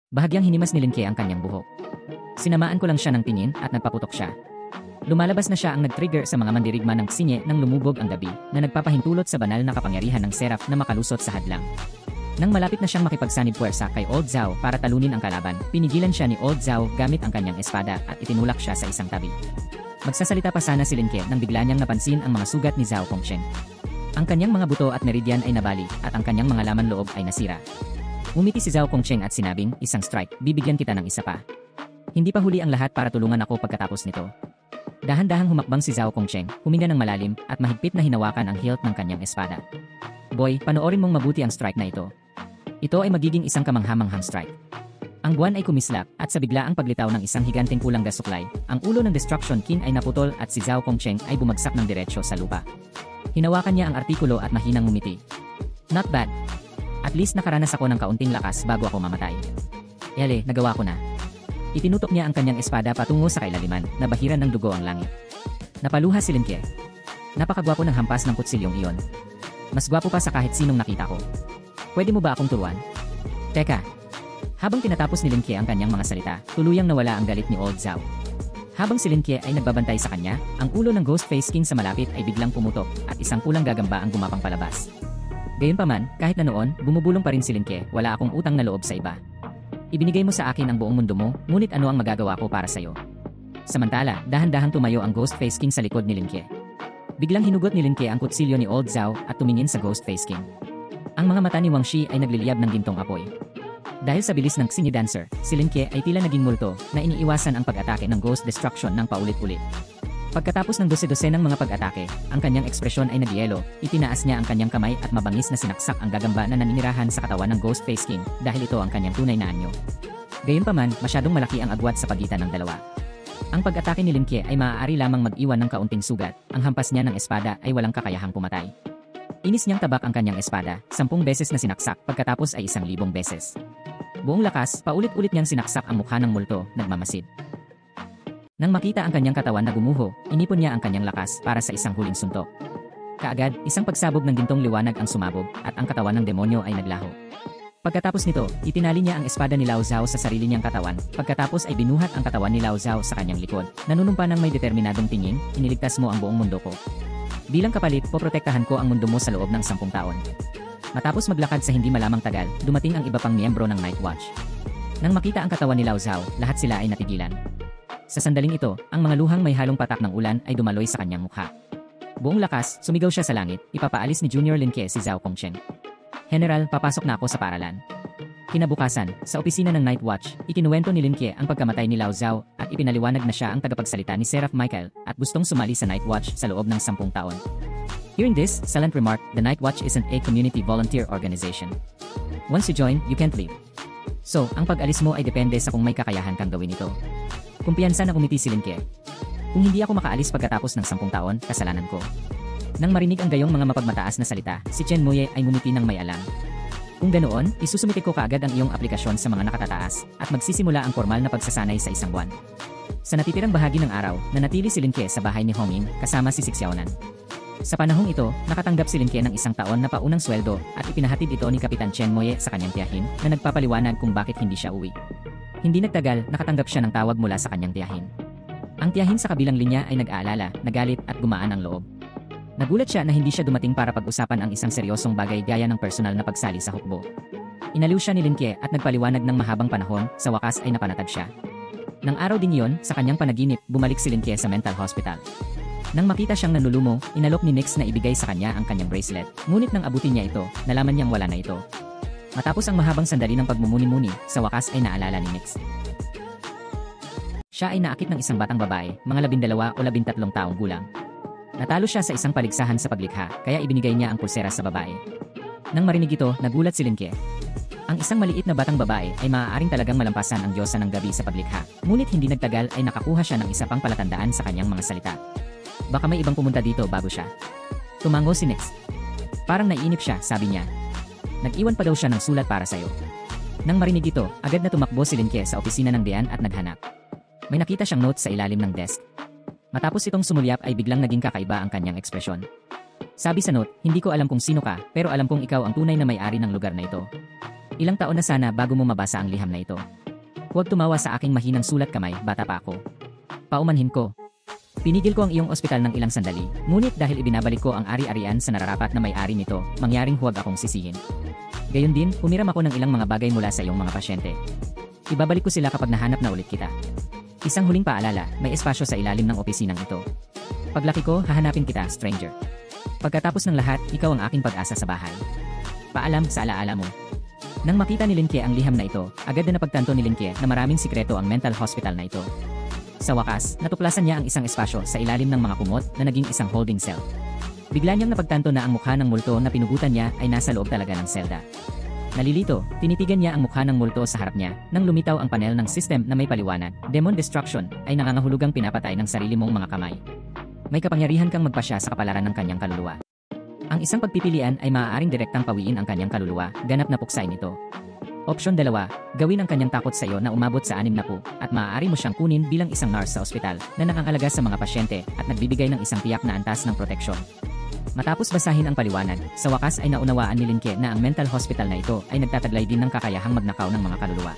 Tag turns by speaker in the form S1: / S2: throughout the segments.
S1: Bahagyang hinimas ni Linke ang kanyang buhok. Sinamaan ko lang siya ng tingin at nagpaputok siya. Lumalabas na siya ang nag-trigger sa mga mandirigma ng Xinye nang lumubog ang gabi na nagpapahintulot sa banal na kapangyarihan ng Seraph na makalusot sa hadlang. Nang malapit na siyang makipagsanib puwersa kay Old Zhao para talunin ang kalaban, pinigilan siya ni Old Zhao gamit ang kanyang espada at itinulak siya sa isang tabi. Magsasalita pa sana si Linke nang bigla niyang napansin ang mga sugat ni Zhao Kongchen. Ang kanyang mga buto at meridian ay nabali at ang kanyang mga laman loob ay nasira. Umiti si Zhao Kongchen at sinabing, "Isang strike, bibigyan kita ng isa pa." Hindi pa huli ang lahat para tulungan ako pagkatapos nito. Dahan-dahang humakbang si Zhao Kongchen, huminga ng malalim at mahigpit na hinawakan ang hilt ng kanyang espada. "Boy, panoorin mong mabuti ang strike na ito. Ito ay magiging isang kamanghamanghang strike." Ang buwan ay kumislap at sa biglaang paglitaw ng isang higanteng pulang gasuklay, ang ulo ng Destruction Kin ay naputol at si Zhao Kongchen ay bumagsak ng diretsyo sa lupa. Hinawakan niya ang artikulo at mahinang ngumiti. "Not bad. At least nakaranas ako ng kaunting lakas bago ako mamatay. Yale, nagawa ko na." Itinutok niya ang kanyang espada patungo sa kailaliman, na bahiran ng dugo ang langit. Napaluha si Linke. "Napakagwapo ng hampas ng kutsilyong iyon. Mas gwapo pa sa kahit sinong nakita ko. Pwede mo ba akong turuan?" "Teka." Habang tinatapos ni Linke ang kanyang mga salita, tuluyang nawala ang galit ni Old Zhao. Habang si Linke ay nagbabantay sa kanya, ang ulo ng Ghostface King sa malapit ay biglang pumutok at isang pulang gagamba ang gumapang palabas. Gayunpaman, kahit na noon, bumubulong pa rin si Linke, "Wala akong utang na loob sa iba. Ibinigay mo sa akin ang buong mundo mo, ngunit ano ang magagawa ko para sa'yo?" Samantala, dahan-dahang tumayo ang Ghostface King sa likod ni Linke. Biglang hinugot ni Linke ang kutsilyo ni Old Zhao at tumingin sa Ghostface King. Ang mga mata ni Wang Shi ay nagliliyab ng gintong apoy. Dahil sa bilis ng Xinye Dancer, si Linke ay tila naging multo na iniiwasan ang pag-atake ng Ghost Destruction ng paulit-ulit. Pagkatapos ng dose-dose ng mga pag-atake, ang kanyang ekspresyon ay nagyelo, itinaas niya ang kanyang kamay at mabangis na sinaksak ang gagamba na naninirahan sa katawan ng Ghostface King dahil ito ang kanyang tunay na anyo. Gayunpaman, masyadong malaki ang agwat sa pagitan ng dalawa. Ang pag-atake ni Linke ay maaari lamang mag-iwan ng kaunting sugat, ang hampas niya ng espada ay walang kakayahang pumatay. Inis niyang tabak ang kanyang espada, 10 beses na sinaksak pagkatapos ay 1,000 beses. Buong lakas, paulit-ulit niyang sinaksak ang mukha ng multo, nagmamasid. Nang makita ang kanyang katawan na gumuho, inipon niya ang kanyang lakas para sa isang huling suntok. Kaagad, isang pagsabog ng gintong liwanag ang sumabog at ang katawan ng demonyo ay naglaho. Pagkatapos nito, itinali niya ang espada ni Lao Zhao sa sarili niyang katawan, pagkatapos ay binuhat ang katawan ni Lao Zhao sa kanyang likod. Nanunumpa ng may determinadong tingin, "Iniligtas mo ang buong mundo ko. Bilang kapalit, poprotektahan ko ang mundo mo sa loob ng 10 taon." Matapos maglakad sa hindi malamang tagal, dumating ang iba pang miyembro ng Night Watch. Nang makita ang katawan ni Lao Zhao, lahat sila ay natigilan. Sa sandaling ito, ang mga luhang may halong patak ng ulan ay dumaloy sa kanyang mukha. Buong lakas, sumigaw siya sa langit, ipapaalis ni Junior Linke si Zhao Kongchen. "General, papasok na ako sa paralan." Kinabukasan, sa opisina ng Night Watch, ikinuwento ni Linke ang pagkamatay ni Lao Zhao at ipinaliwanag na siya ang tagapagsalita ni Seraph Michael at gustong sumali sa Night Watch sa loob ng 10 taon. Hearing this, Salant remarked, "The Night Watch isn't a community volunteer organization. Once you join, you can't leave. So, ang pag-alis mo ay depende sa kung may kakayahan kang gawin ito." Kumpiyansa na umiti si Linke. "Kung hindi ako makaalis pagkatapos ng 10 taon, kasalanan ko." Nang marinig ang gayong mga mapagmataas na salita, si Chen Moye ay ngumiti ng may alam. "Kung ganoon, isusumite ko kaagad ang iyong aplikasyon sa mga nakatataas at magsisimula ang formal na pagsasanay sa 1 buwan." Sa natitirang bahagi ng araw, nanatili si Linke sa bahay ni Hongming kasama si Sixiaonan. Sa panahong ito, nakatanggap si Linke ng 1 taon na paunang sweldo at ipinahatid ito ni Kapitan Chen Moye sa kanyang tiyahin na nagpapaliwanag kung bakit hindi siya uwi. Hindi nagtagal, nakatanggap siya ng tawag mula sa kanyang tiyahin. Ang tiyahin sa kabilang linya ay nag-aalala, nagalit at gumaan ang loob. Nagulat siya na hindi siya dumating para pag-usapan ang isang seryosong bagay gaya ng personal na pagsali sa hukbo. Inaliw siya ni Linke at nagpaliwanag ng mahabang panahon, sa wakas ay napanatag siya. Nang araw din iyon, sa kanyang panaginip, bumalik si Linke sa mental hospital. Nang makita siyang nanlulumo, inalok ni Nix na ibigay sa kanya ang kanyang bracelet. Ngunit nang abutin niya ito, nalaman niyang wala na ito. Matapos ang mahabang sandali ng pagmumuni-muni, sa wakas ay naalala ni Nix. Siya ay naakit ng isang batang babae, mga 12 o 13 taong gulang. Natalo siya sa isang paligsahan sa paglikha, kaya ibinigay niya ang pulsera sa babae. Nang marinig ito, nagulat si Linke. Ang isang maliit na batang babae ay maaaring talagang malampasan ang diyosa ng gabi sa paglikha, ngunit hindi nagtagal ay nakakuha siya ng isa pang palatandaan sa kanyang mga salita. Baka may ibang pumunta dito bago siya. Tumango si Nix. Parang naiinip siya, sabi niya. Nag-iwan pa daw siya ng sulat para sa'yo. Nang marinig ito, agad na tumakbo si Linke sa opisina ng Dian at naghanap. May nakita siyang note sa ilalim ng desk. Matapos itong sumulyap ay biglang naging kakaiba ang kanyang ekspresyon. Sabi sa note, "Hindi ko alam kung sino ka, pero alam kong ikaw ang tunay na may-ari ng lugar na ito. Ilang taon na sana bago mo mabasa ang liham na ito. Huwag tumawa sa aking mahinang sulat kamay, bata pa ako. Paumanhin ko. Pinigil ko ang iyong ospital ng ilang sandali, ngunit dahil ibinabalik ko ang ari-arian sa nararapat na may-ari nito, mangyaring huwag akong sisihin. Gayon din, humiram ako ng ilang mga bagay mula sa iyong mga pasyente. Ibabalik ko sila kapag nahanap na ulit kita. Isang huling paalala, may espasyo sa ilalim ng opisinang ito. Paglaki ko, hahanapin kita, stranger. Pagkatapos ng lahat, ikaw ang aking pag-asa sa bahay. Paalam sa alaala mo. Nang makita ni Linke ang liham na ito, agad na napagtanto ni Linke na maraming sikreto ang mental hospital na ito. Sa wakas, natuklasan niya ang isang espasyo sa ilalim ng mga kumot na naging isang holding cell. Bigla niyang napagtanto na ang mukha ng multo na pinugutan niya ay nasa loob talaga ng selda. Nalilito, tinitigan niya ang mukha ng multo sa harap niya, nang lumitaw ang panel ng system na may paliwanag. Demon Destruction ay nangangahulugang pinapatay ng sarili mong mga kamay. May kapangyarihan kang magpasya sa kapalaran ng kanyang kaluluwa. Ang isang pagpipilian ay maaaring direktang pawiin ang kanyang kaluluwa, ganap na puksain ito. Opsyon 2, gawin ang kanyang takot sa iyo na umabot sa 60 at maaari mo siyang kunin bilang isang nurse sa ospital na nakangalaga sa mga pasyente at nagbibigay ng isang tiyak na antas ng proteksyon. Matapos basahin ang paliwanag, sa wakas ay naunawaan ni Linke na ang mental hospital na ito ay nagtataglay din ng kakayahang magnakaw ng mga kaluluwa.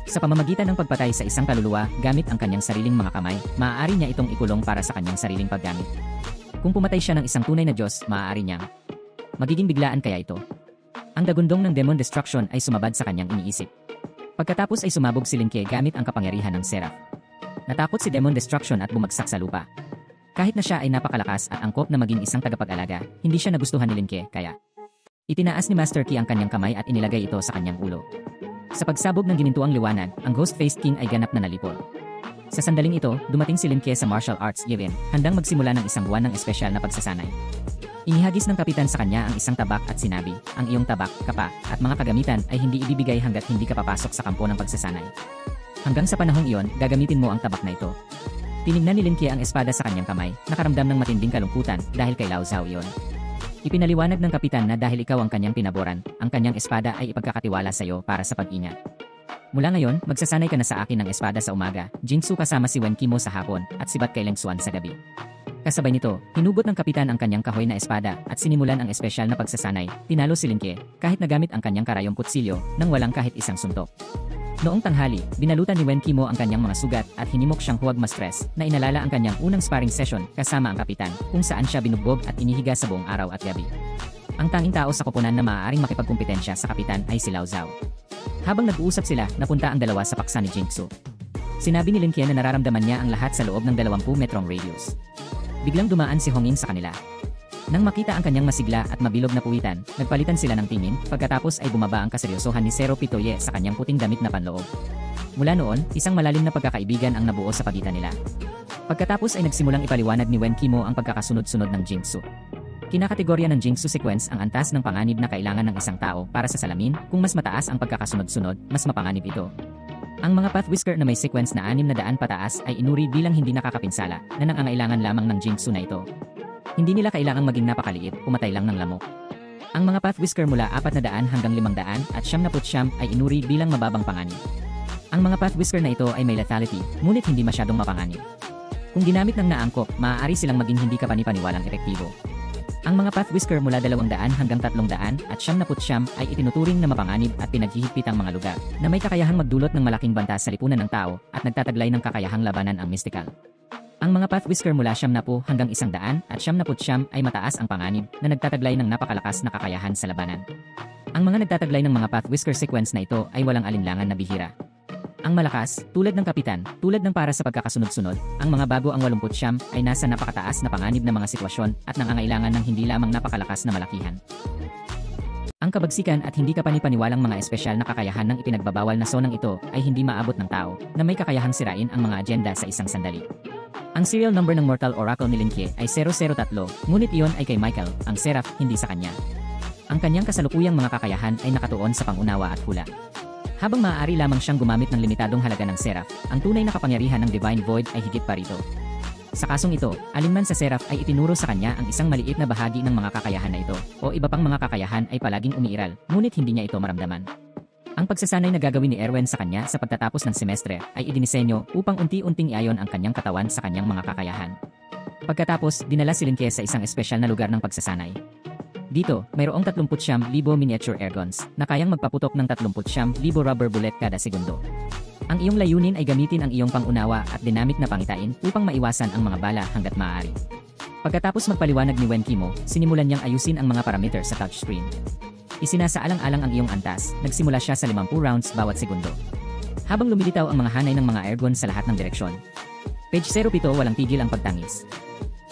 S1: Sa pamamagitan ng pagpatay sa isang kaluluwa gamit ang kanyang sariling mga kamay, maaari niya itong ikulong para sa kanyang sariling paggamit. Kung pumatay siya ng isang tunay na Diyos, maaari niyang magiging biglaan kaya ito. Ang dagundong ng Demon Destruction ay sumabad sa kanyang iniisip. Pagkatapos ay sumabog si Linke gamit ang kapangyarihan ng Seraph. Natakot si Demon Destruction at bumagsak sa lupa. Kahit na siya ay napakalakas at angkop na maging isang tagapag-alaga, hindi siya nagustuhan ni Linke kaya itinaas ni Master Key ang kanyang kamay at inilagay ito sa kanyang ulo. Sa pagsabog ng ginintuang liwanag, ang Ghost-Faced King ay ganap na nalipol. Sa sandaling ito, dumating si Linke sa martial arts given, handang magsimula ng isang buwan ng espesyal na pagsasanay. Inihagis ng kapitan sa kanya ang isang tabak at sinabi, ang iyong tabak, kapa, at mga kagamitan ay hindi ibibigay hanggat hindi ka papasok sa kampo ng pagsasanay. Hanggang sa panahong iyon, gagamitin mo ang tabak na ito. Tinignan ni Linke ang espada sa kanyang kamay, nakaramdam ng matinding kalungkutan dahil kay Lao Zhao iyon. Ipinaliwanag ng kapitan na dahil ikaw ang kanyang pinaboran, ang kanyang espada ay ipagkakatiwala sa iyo para sa pag-ingat. Mula ngayon, magsasanay ka na sa akin ng espada sa umaga, Jingsu kasama si Wen Qimo sa hapon, at si Bat kay Leng Xuan sa gabi. Kasabay nito, hinugot ng kapitan ang kanyang kahoy na espada at sinimulan ang espesyal na pagsasanay. Tinalo si Linke, kahit nagamit ang kanyang karayong kutsilyo, nang walang kahit isang suntok. Noong tanghali, binalutan ni Wen Qimo ang kanyang mga sugat at hinimok siyang huwag ma-stress na inalala ang kanyang unang sparring session kasama ang kapitan, kung saan siya binugbog at inihiga sa buong araw at gabi. Ang tanging tao sa koponan na maaaring makipagkumpetensya sa kapitan ay si Lao Zhao. Habang nag-uusap sila, napunta ang dalawa sa paksa ni Jingsu. Sinabi ni Linke na nararamdaman niya ang lahat sa loob ng 20 metrong radius. Biglang dumaan si Hongin sa kanila. Nang makita ang kanyang masigla at mabilog na puwitan, nagpalitan sila ng tingin, pagkatapos ay bumaba ang kaseryosohan ni Zero Pitoye sa kanyang puting damit na panloob. Mula noon, isang malalim na pagkakaibigan ang nabuo sa pagitan nila. Pagkatapos ay nagsimulang ipaliwanag ni Wen Qimo ang pagkakasunod-sunod ng Jingsu. Kinakategorya ng Jingsu sequence ang antas ng panganib na kailangan ng isang tao para sa salamin. Kung mas mataas ang pagkakasunod-sunod, mas mapanganib ito. Ang mga Path Whisker na may sequence na 600 pataas ay inuri bilang hindi nakakapinsala na nangangailangan lamang ng Jingsu na ito. Hindi nila kailangang maging napakaliit, pumatay lang ng lamok. Ang mga Path Whisker mula 400 hanggang 500 at 99 ay inuri bilang mababang panganib. Ang mga Path Whisker na ito ay may lethality, ngunit hindi masyadong mapanganib. Kung ginamit ng naangkop, maaari silang maging hindi kapani-paniwalang epektibo. Ang mga Path Whisker mula 200 hanggang 300 at 99 ay itinuturing na mapanganib at pinaghihigpit ang mga lugar na may kakayahang magdulot ng malaking banta sa lipunan ng tao at nagtataglay ng kakayahang labanan ang mystical. Ang mga Path Whisker mula 90 hanggang 100 at 99 ay mataas ang panganib na nagtataglay ng napakalakas na kakayahan sa labanan. Ang mga nagtataglay ng mga Path Whisker sequence na ito ay walang alinlangan na bihira. Ang malakas, tulad ng kapitan, tulad ng para sa pagkakasunod-sunod, ang mga bago ang 89 ay nasa napakataas na panganib na mga sitwasyon at nangangailangan ng hindi lamang napakalakas na malakihan. Ang kabagsikan at hindi kapani-paniwalang mga espesyal na kakayahan ng ipinagbabawal na sonang ito ay hindi maabot ng tao na may kakayahang sirain ang mga agenda sa isang sandali. Ang serial number ng Mortal Oracle ni Linke ay 003, ngunit iyon ay kay Michael, ang Seraph, hindi sa kanya. Ang kanyang kasalukuyang mga kakayahan ay nakatuon sa pangunawa at hula. Habang maaari lamang siyang gumamit ng limitadong halaga ng Seraph, ang tunay na kapangyarihan ng Divine Void ay higit pa rito. Sa kasong ito, alinman sa Seraph ay itinuro sa kanya ang isang maliit na bahagi ng mga kakayahan na ito, o iba pang mga kakayahan ay palaging umiiral, ngunit hindi niya ito maramdaman. Ang pagsasanay na gagawin ni Erwin sa kanya sa pagtatapos ng semestre ay idinisenyo upang unti-unting iayon ang kanyang katawan sa kanyang mga kakayahan. Pagkatapos, dinala si Linke sa isang espesyal na lugar ng pagsasanay. Dito, mayroong 39,000 miniature airguns na kayang magpaputok ng 39,000 rubber bullet kada segundo. Ang iyong layunin ay gamitin ang iyong pangunawa at dynamic na pangitain upang maiwasan ang mga bala hanggat maaari. Pagkatapos magpaliwanag ni Wen Kimo, sinimulan niyang ayusin ang mga parameter sa touchscreen. Isinasaalang-alang ang iyong antas, nagsimula siya sa 50 rounds bawat segundo. Habang lumilitaw ang mga hanay ng mga airgun sa lahat ng direksyon. Page 07 walang tigil ang pagtangis.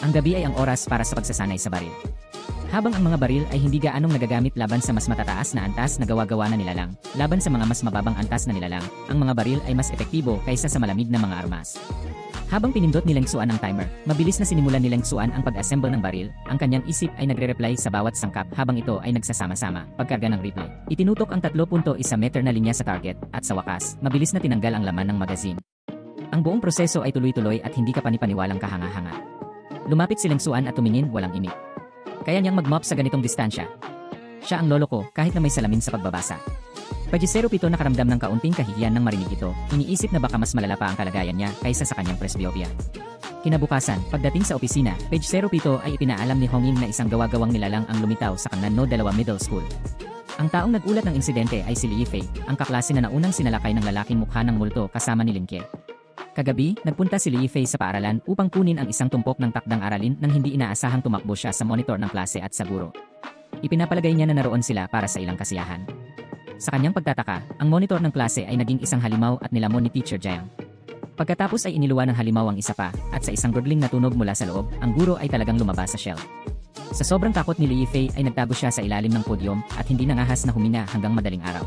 S1: Ang gabi ay ang oras para sa pagsasanay sa baril. Habang ang mga baril ay hindi gaanong nagagamit laban sa mas matataas na antas na gawa-gawa na nilalang, laban sa mga mas mababang antas na nilalang, ang mga baril ay mas epektibo kaysa sa malamig na mga armas. Habang pinindot ni Leng Xuan ang timer, mabilis na sinimulan ni Leng Xuan ang pag-assemble ng baril, ang kanyang isip ay nagre-reply sa bawat sangkap habang ito ay nagsasama-sama, pagkarga ng replay. Itinutok ang 3.1 meter na linya sa target, at sa wakas, mabilis na tinanggal ang laman ng magazine. Ang buong proseso ay tuloy-tuloy at hindi ka panipaniwalang kahanga-hanga. Lumapit si Leng Xuan at tumingin, walang imik. Kaya niyang mag-mop sa ganitong distansya. Siya ang lolo ko kahit na may salamin sa pagbabasa. Pajisero Pito nakaramdam ng kaunting kahihiyan nang marinig ito, iniisip na baka mas malala pa ang kalagayan niya kaysa sa kanyang presbyopia. Kinabukasan, pagdating sa opisina, Page 07 ay ipinaalam ni Hongin na isang gawa-gawang nilalang ang lumitaw sa Kanlan-no 2 Middle School. Ang taong nagulat ng insidente ay si Li Yifei, ang kaklase na naunang sinalakay ng lalaking mukha ng multo kasama ni Lin Ke. Kagabi, nagpunta si Li Yifei sa paaralan upang kunin ang isang tumpok ng takdang aralin nang hindi inaasahang tumakbo siya sa monitor ng klase at sa guro. Ipinapalagay niya na naroon sila para sa ilang kasiyahan. Sa kanyang pagtataka, ang monitor ng klase ay naging isang halimaw at nilamon ni Teacher Jiang. Pagkatapos ay iniluwa ng halimaw ang isa pa, at sa isang gurgling na tunog mula sa loob, ang guro ay talagang lumabas sa shell. Sa sobrang takot ni Li Yifei ay nagtago siya sa ilalim ng podyum at hindi nangahas na humina hanggang madaling araw.